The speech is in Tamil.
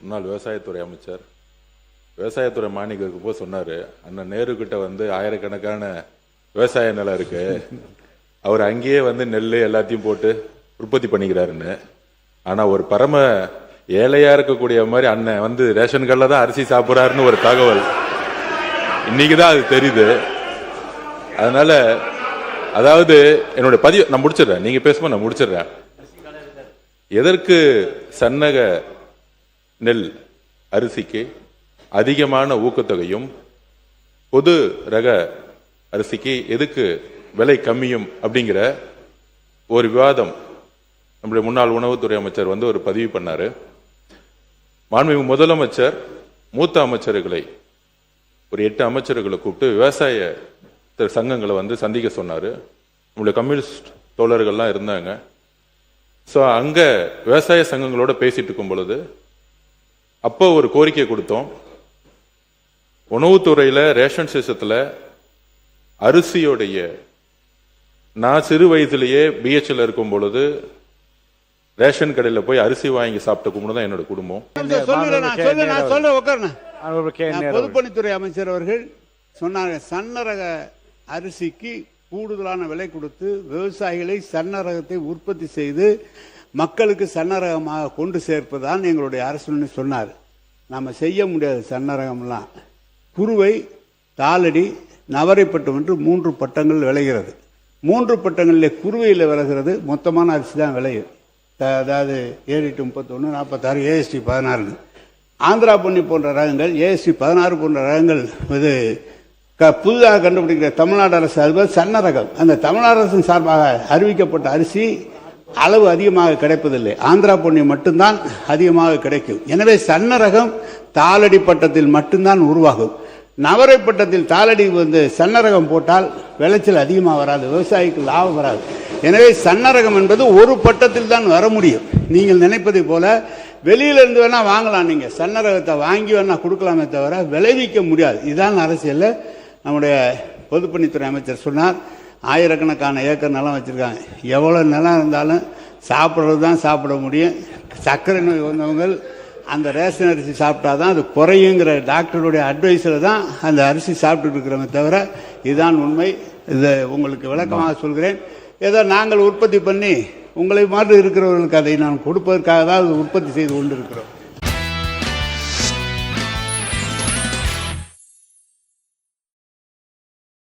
முன்னாள் விவசாயத்துறை அமைச்சர் விவசாயத்துறை மானியத்துக்கு போய் சொன்னார், அண்ணன் நேரு கிட்ட வந்து ஆயிரக்கணக்கான விவசாய நிலம் இருக்கு, அவர் அங்கேயே வந்து நெல் எல்லாத்தையும் போட்டு உற்பத்தி பண்ணிக்கிறாருன்னு. ஆனால் ஒரு பரம ஏழையா இருக்கக்கூடிய மாதிரி அண்ணன் வந்து ரேஷன் கடையில் தான் அரிசி சாப்பிட்றாருன்னு ஒரு தகவல் இன்னைக்கு தான் அது தெரியுது. அதனால அதாவது என்னுடைய பதிவு நான் முடிச்சிடுறேன், நீங்க பேசும்போது நான் முடிச்சிடுறேன். எதற்கு சன்னக நெல் அரிசிக்கு அதிகமான ஊக்கத்தொகையும் பொது ரக அரிசிக்கு எதுக்கு விலை கம்மியும் அப்படிங்கிற ஒரு விவாதம் நம்முடைய முன்னாள் உணவுத்துறை அமைச்சர் வந்து ஒரு பதிவு பண்ணாரு. மாண்புமிகு முதலமைச்சர் மூத்த அமைச்சர்களை ஒரு 8 அமைச்சர்களை கூப்பிட்டு விவசாய சங்கங்களை வந்து சந்திக்க சொன்னாரு. நம்முடைய கம்யூனிஸ்ட் தோழர்கள்லாம் இருந்தாங்க. ஸோ அங்க விவசாய சங்கங்களோட பேசிட்டு இருக்கும் பொழுது அப்போ ஒரு கோரிக்கை கொடுத்தோம். உணவுத்துறையில ரேஷன் சிஸ்டத்துல அரிசியோடைய நான் சிறு வயதிலேயே பிஹெச்ல இருக்கும் பொழுது ரேஷன் கடையில் போய் அரிசி வாங்கி சாப்பிட்ட குடும்பம் தான் என்னோட குடும்பம். பொதுப்பணித்துறை அமைச்சர் அவர்கள் சொன்னாங்க, சன்னரக அரிசிக்கு கூடுதலான விலை கொடுத்து விவசாயிகளை சன்னரகத்தை உற்பத்தி செய்து மக்களுக்கு சன்னரகமாக கொண்டு சேர்ப்பதுதான் எங்களுடைய அரசு சொன்னார். நம்ம செய்ய முடியாது. சன்னரகம்லாம் குருவை, தாளடி, நவரைப்பட்டம் என்று 3 பட்டங்கள் விளைகிறது. 3 பட்டங்களில் குருவையில் விளைகிறது மொத்தமான அரிசி தான் விளையும். அதாவது 7-31, 46, AST 16. ஆந்திரா பொன்னி போன்ற ரகங்கள், AST 16 போன்ற ரகங்கள் இது புதிதாக கண்டுபிடிக்கிற தமிழ்நாடு அரசு அது சன்ன ரகம். அந்த தமிழ்நாடு அரசின் சார்பாக அறிவிக்கப்பட்ட அரிசி அளவு அதிகமாக கிடைப்பதில்லை. ஆந்திரா பொன்னி மட்டும்தான் அதிகமாக கிடைக்கும். எனவே சன்ன ரகம் தாளடி பட்டத்தில் மட்டும்தான் உருவாகும். நவரை பட்டத்தில் தாளடி வந்து சன்னரகம் போட்டால் விளைச்சல் அதிகமாக வராது, விவசாயிக்கு லாபம் வராது. எனவே சன்னரகம் என்பது ஒரு பட்டத்தில் தான் வர முடியும். நீங்கள் நினைப்பதை போல வெளியிலிருந்து வேணா வாங்கலாம், நீங்க சன்னரகத்தை வாங்கி வேணா கொடுக்கலாமே தவிர விளைவிக்க முடியாது. இதுதான் அரசியல். நம்முடைய பொதுப்பணித்துறை அமைச்சர் சொன்னார், ஆயிரக்கணக்கான ஏக்கர் நிலம் வச்சிருக்காங்க. எவ்வளோ நிலம் இருந்தாலும் சாப்பிட்றது தான் சாப்பிட முடியும். சர்க்கரை நோய் வந்தவங்க அந்த ரேஷன் அரிசி சாப்பிட்டா தான் அது குறையுங்கிற டாக்டருடைய அட்வைஸில் தான் அந்த அரிசி சாப்பிட்டு இருக்கிறோமே தவிர இதுதான் உண்மை. இதை உங்களுக்கு விளக்கமாக சொல்கிறேன். ஏதோ நாங்கள் உற்பத்தி பண்ணி உங்களை மாதிரி இருக்கிறவர்களுக்கு அதை நான் கொடுப்பதற்காக தான் உற்பத்தி செய்து கொண்டிருக்கிறோம்.